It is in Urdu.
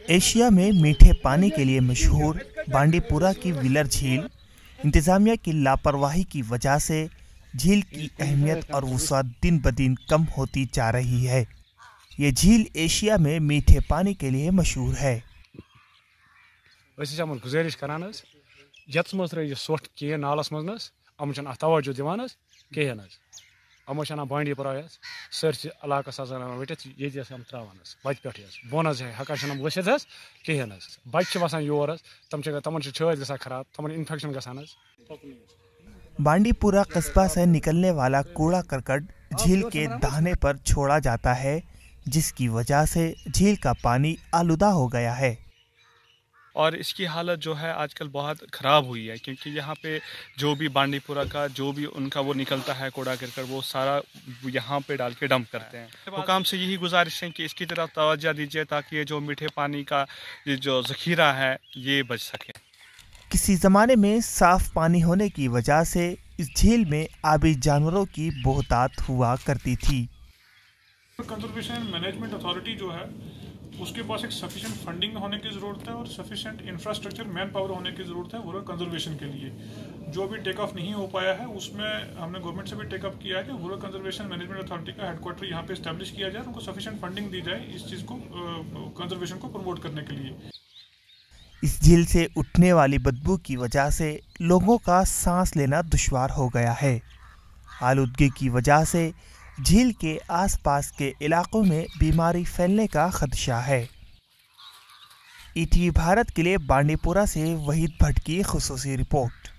ایشیا میں میٹھے پانی کے لیے مشہور بانڈی پورہ کی ویلر جھیل انتظامیہ کی لاپرواہی کی وجہ سے جھیل کی اہمیت اور وسعت دن بدن کم ہوتی جا رہی ہے۔ یہ جھیل ایشیا میں میٹھے پانی کے لیے مشہور ہے۔ گزارش کران یت مز تر سوٹ کہین نالس مز ام توجہ دان کہین ام بانڈی پورہ سرسی علاقہ وٹھت یہ تراان وتہ پہ بون ہکان ورست کہین بچہ وسان یور تمن چھت گا خراب تمن انفیکشن گھان۔ بانڈی پورہ قصبہ سے نکلنے والا کوڑا کرکٹ جھیل کے دہانے پر چھوڑا جاتا ہے، جس کی وجہ سے جھیل کا پانی آلودہ ہو گیا ہے۔ اور اس کی حالت جو ہے آج کل بہت خراب ہوئی ہے، کیونکہ یہاں پہ جو بھی بانڈی پورہ کا جو بھی ان کا وہ نکلتا ہے کوڑا کرکٹ وہ سارا یہاں پہ ڈال کے ڈمپ کرتے ہیں۔ حکام سے یہی گزارش ہے کہ اس کی طرف توجہ دیجیے تاکہ یہ جو میٹھے پانی کا جو ذخیرہ ہے یہ بچ سکے۔ کسی زمانے میں صاف پانی ہونے کی وجہ سے اس جھیل میں آبی جانوروں کی بہتات ہوا کرتی تھی۔ کنزرویشن مینجمنٹ اتھارٹی جو ہے اس کے پاس ایک سفیشینٹ فنڈنگ ہونے کی ضرورت ہے اور سفیشینٹ انفراسٹرکچر مین پاور ہونے کی ضرورت ہے رورل کنزرویشن کے لیے۔ جو ابھی ٹیک آف نہیں ہو پایا ہے اس میں ہم نے گورنمنٹ سے بھی ٹیک اپ کیا ہے کہ رورل کنزرویشن مینجمنٹ اتھارٹی کا ہیڈ کوارٹر یہاں پہ اسٹیبلش کیا جائے، ان کو سفیشینٹ فنڈنگ دی جائے اس چیز کو کنزرویشن کو پروموٹ کرنے کے لیے۔ اس جھیل سے اٹھنے والی بدبو کی وجہ سے لوگوں کا سانس لینا دشوار ہو گیا ہے۔ آلودگی کی وجہ سے جھیل کے آس پاس کے علاقوں میں بیماری پھیلنے کا خدشہ ہے۔ ای ٹی وی بھارت کے لیے بانڈی پورہ سے وحید بھٹ کی خصوصی رپورٹ۔